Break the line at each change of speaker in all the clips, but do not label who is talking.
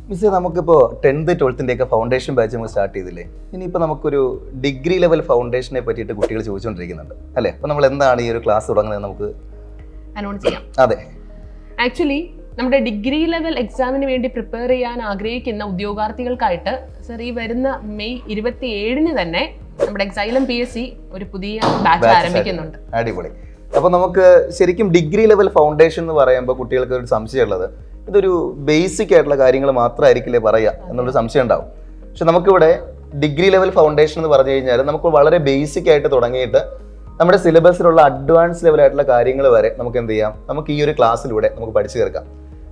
മിസ്സേ, നമുക്കിപ്പോൾ 10th 12th foundation batch നമുക്ക് സ്റ്റാർട്ട് ചെയ്തില്ലേ? ഇനിയിപ്പോൾ നമുക്കൊരു ഡിഗ്രി ലെവൽ ഫൗണ്ടേഷനെ പറ്റിയിട്ട് കുട്ടികൾ ചോദിച്ചുകൊണ്ടിരിക്കുന്നുണ്ട് അല്ലേ? അപ്പോൾ നമ്മൾ എന്താണ് ഈ ഒരു ക്ലാസ് തുടങ്ങുന്നത് നമുക്ക്
അനൗൺസ് ചെയ്യാം.
അതെ,
ആക്ച്വലി നമ്മുടെ ഡിഗ്രി ലെവൽ എക്സാമിന് വേണ്ടി പ്രിപ്പയർ ചെയ്യാൻ ആഗ്രഹിക്കുന്ന ഉദ്യോഗാർത്ഥികൾക്കായിട്ട് സർ ഈ വരുന്ന മെയ് 27 തന്നെ നമ്മുടെ എക്സൈലം PSC ഒരു പുതിയ ബാച്ച് ആരംഭിക്കുന്നുണ്ട്.
അടിപൊളി. അപ്പോൾ നമുക്ക് ശരിക്കും ഡിഗ്രി ലെവൽ ഫൗണ്ടേഷൻ എന്ന് പറയുമ്പോൾ കുട്ടികൾക്ക് ഒരു സംശയമുള്ളത് ഇതൊരു ബേസിക് ആയിട്ടുള്ള കാര്യങ്ങൾ മാത്രമായിരിക്കില്ലേ പറയുക എന്നുള്ളൊരു സംശയം ഉണ്ടാവും. പക്ഷെ നമുക്കിവിടെ ഡിഗ്രി ലെവൽ ഫൗണ്ടേഷൻ എന്ന് പറഞ്ഞു കഴിഞ്ഞാൽ നമുക്ക് വളരെ ബേസിക് ആയിട്ട് തുടങ്ങിയിട്ട് നമ്മുടെ സിലബസിലുള്ള അഡ്വാൻസ് ലെവലായിട്ടുള്ള കാര്യങ്ങൾ വരെ നമുക്ക് എന്ത് ചെയ്യാം, നമുക്ക് ഈ ഒരു ക്ലാസ്സിലൂടെ നമുക്ക് പഠിച്ചു തീർക്കാം.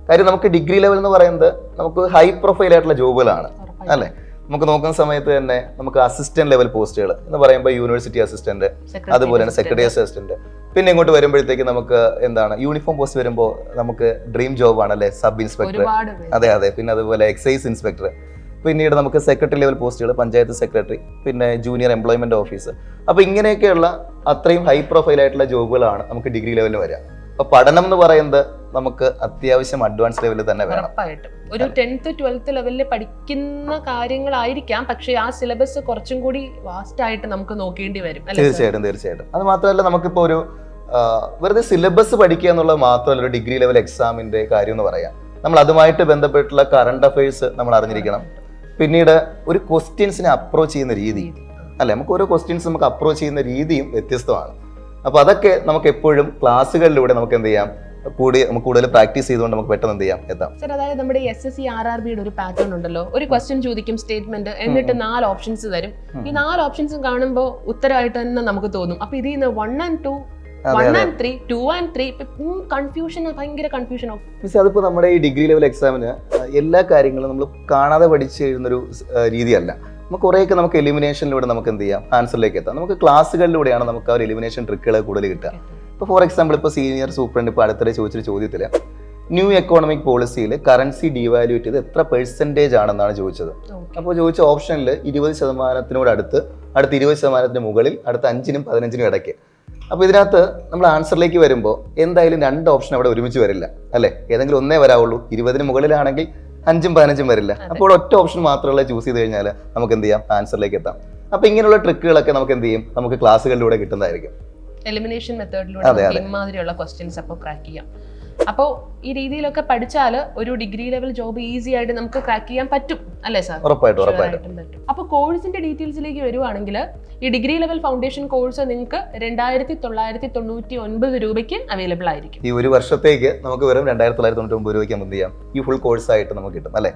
കാര്യം നമുക്ക് ഡിഗ്രി ലെവൽ എന്ന് പറയുന്നത് നമുക്ക് ഹൈ പ്രൊഫൈൽ ആയിട്ടുള്ള ജോബുകളാണ് അല്ലേ? നമുക്ക് നോക്കുന്ന സമയത്ത് തന്നെ നമുക്ക് അസിസ്റ്റന്റ് ലെവൽ പോസ്റ്റുകൾ എന്ന് പറയുമ്പോൾ യൂണിവേഴ്സിറ്റി അസിസ്റ്റന്റ്, അതുപോലെ തന്നെ സെക്രട്ടറി അസിസ്റ്റന്റ്, പിന്നെ ഇങ്ങോട്ട് വരുമ്പോഴത്തേക്ക് നമുക്ക് എന്താണ് യൂണിഫോം പോസ്റ്റ് വരുമ്പോൾ നമുക്ക് ഡ്രീം ജോബ് ആണ് അല്ലെ, സബ് ഇൻസ്പെക്ടർ. അതെ. പിന്നെ അതുപോലെ എക്സൈസ് ഇൻസ്പെക്ടർ, പിന്നീട് നമുക്ക് സെക്രട്ടറി ലെവൽ പോസ്റ്റുകൾ, പഞ്ചായത്ത് സെക്രട്ടറി, പിന്നെ ജൂനിയർ എംപ്ലോയ്മെന്റ് ഓഫീസർ. അപ്പൊ ഇങ്ങനെയൊക്കെയുള്ള അത്രയും ഹൈ പ്രൊഫൈൽ ആയിട്ടുള്ള ജോബുകളാണ് നമുക്ക് ഡിഗ്രി ലെവലിൽ വരിക. അപ്പൊ പഠനം എന്ന് പറയുന്നത് നമുക്ക് അത്യാവശ്യം അഡ്വാൻസ് ലെവലിൽ തന്നെ വേണം.
ഒരു 10th 12th ലെവലിൽ പഠിക്കുന്ന കാര്യങ്ങളായിരിക്കാം, പക്ഷേ ആ സിലബസ് കുറച്ചും കൂടി വാസ്റ്റ് ആയിട്ട് നമുക്ക് നോക്കേണ്ടി വരും.
തീർച്ചയായിട്ടും. അത് മാത്രമല്ല നമുക്കിപ്പോ ഒരു വെറുതെ സിലബസ് പഠിക്കുക എന്നുള്ളത് മാത്രമല്ല ഒരു ഡിഗ്രി ലെവൽ എക്സാമിന്റെ കാര്യം എന്ന് പറയാം. നമ്മൾ അതുമായിട്ട് ബന്ധപ്പെട്ടുള്ള കറണ്ട് അഫയേഴ്സ് നമ്മൾ അറിഞ്ഞിരിക്കണം. പിന്നീട് ഒരു ക്വസ്റ്റ്യൻസിനെ അപ്രോച്ച് ചെയ്യുന്ന രീതി അല്ലെ, നമുക്ക് ഓരോ ക്വസ്റ്റ്യൻസ് നമുക്ക് അപ്രോച്ച് ചെയ്യുന്ന രീതിയും വ്യത്യസ്തമാണ്. അപ്പൊ അതൊക്കെ നമുക്ക് എപ്പോഴും ക്ലാസ്സുകളിലൂടെ നമുക്ക് എന്ത് ചെയ്യാം, നമുക്ക് കൂടുതൽ പ്രാക്ടീസ് ചെയ്തുകൊണ്ട് നമുക്ക് പെട്ടെന്ന് എന്ത് ചെയ്യാം എത്താം.
സർ, അതായത് നമ്മുടെ SSC RRBയുടെ ഒരു പാറ്റേൺ ഉണ്ടല്ലോ, ഒരു ക്വസ്റ്റ്യൻ ചോദിക്കും, സ്റ്റേറ്റ്മെന്റ്, എന്നിട്ട് 4 ഓപ്ഷൻസ് തരും. ഈ 4 ഓപ്ഷൻസും കാണുമ്പോൾ ഉത്തരമായിട്ട് തന്നെ നമുക്ക് തോന്നും. അപ്പൊ ഇതിൽ നിന്ന് 1 and 2, 1 and 3, 2 and 3 കൺഫ്യൂഷൻ, ഭയങ്കര കൺഫ്യൂഷൻ ആവും.
മിസ്, അതിപ്പോ നമ്മുടെ ഈ ഡിഗ്രി ലെവൽ എക്സാമിന് എല്ലാ കാര്യങ്ങളും നമ്മൾ കാണാതെ പഠിച്ച് എഴുതുന്നൊരു രീതിയല്ല. നമുക്ക് കുറേയൊക്കെ നമുക്ക് എലിമിനേഷനിലൂടെ നമുക്ക് എന്ത് ചെയ്യാം, ആൻസറിലേക്ക് എത്താം. നമുക്ക് ക്ലാസ്സുകളിലൂടെയാണ് നമുക്ക് ആ ഒരു എലിമിനേഷൻ ട്രിക്കുകൾ കൂടുതൽ കിട്ടുക. ഇപ്പോൾ ഫോർ എക്സാമ്പിൾ ഇപ്പോൾ സീനിയർ സൂപ്രണ്ട് ഇപ്പോൾ അടുത്തിടെ ചോദിച്ചൊരു ചോദ്യത്തിൽ ന്യൂ എക്കോണമിക് പോളിസിയിൽ കറൻസി ഡീവാല്യൂറ്റ് ചെയ്ത് എത്ര % ആണെന്നാണ് ചോദിച്ചത്. അപ്പോൾ ചോദിച്ച ഓപ്ഷനിൽ 20% അടുത്ത് 20% മുകളിൽ, അടുത്ത 5-നും 15-നും ഇടയ്ക്ക്. അപ്പോൾ ഇതിനകത്ത് നമ്മൾ ആൻസറിലേക്ക് വരുമ്പോൾ എന്തായാലും 2 ഓപ്ഷൻ അവിടെ ഒരുമിച്ച് വരില്ല അല്ലേ? ഏതെങ്കിലും ഒന്നേ വരാവുള്ളൂ. 20-ന് മുകളിലാണെങ്കിൽ 5-ഉം 15-ഉം വരില്ല. അപ്പോൾ ഒറ്റ ഓപ്ഷൻ മാത്രമല്ല ചൂസ് ചെയ്ത് കഴിഞ്ഞാൽ നമുക്ക് എന്ത് ചെയ്യാം, ആൻസറിലേക്ക് എത്താം. അപ്പോൾ ഇങ്ങനെയുള്ള ട്രിക്കുകളൊക്കെ നമുക്ക് എന്ത് ചെയ്യും, നമുക്ക് ക്ലാസ്സുകളിലൂടെ കിട്ടുന്നതായിരിക്കും.
എലിമിനേഷൻ മെത്തേഡിലൂടെ ഇമാതിരിയുള്ള ക്വസ്റ്റ്യൻസ് അപ്പോൾ ക്രാക്ക് ചെയ്യാം. അപ്പോൾ ഈ രീതിയിലൊക്കെ പഠിച്ചാൽ ഒരു ഡിഗ്രി ലെവൽ ജോബ് ഈസി ആയിട്ട് നമുക്ക് ക്രാക്ക് ചെയ്യാൻ പറ്റും അല്ലേ സാർ?
ഉറപ്പായിട്ടും.
അപ്പോൾ കോഴ്സിന്റെ ഡീറ്റെയിൽസിലേക്ക് വരുവാണെങ്കിൽ ഈ ഡിഗ്രി ലെവൽ ഫൗണ്ടേഷൻ കോഴ്സ് നിങ്ങൾക്ക് 2999 രൂപയ്ക്ക് അവൈലബിൾ ആയിരിക്കും.
ഈ ഒരു വർഷത്തേക്ക് നമുക്ക് വെറും 2999 രൂപയ്ക്ക് എന്ത് ചെയ്യാം, ഈ ഫുൾ കോഴ്സ് ആയിട്ട് നമുക്ക് കിട്ടും അല്ലേ?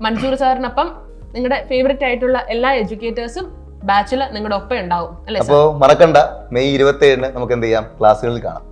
മൻസൂർ സാറിനൊപ്പം നിങ്ങളുടെ ഫേവറേറ്റ് ആയിട്ടുള്ള എല്ലാ എഡ്യൂക്കേറ്റേഴ്സും ബാച്ചിൽ നിങ്ങളുടെ ഒപ്പം ഉണ്ടാവും അല്ലേ?
അപ്പോൾ മറക്കണ്ട, മെയ് 27-ന് നമുക്ക് എന്ത് ചെയ്യാം, ക്ലാസ്സുകളിൽ കാണാം.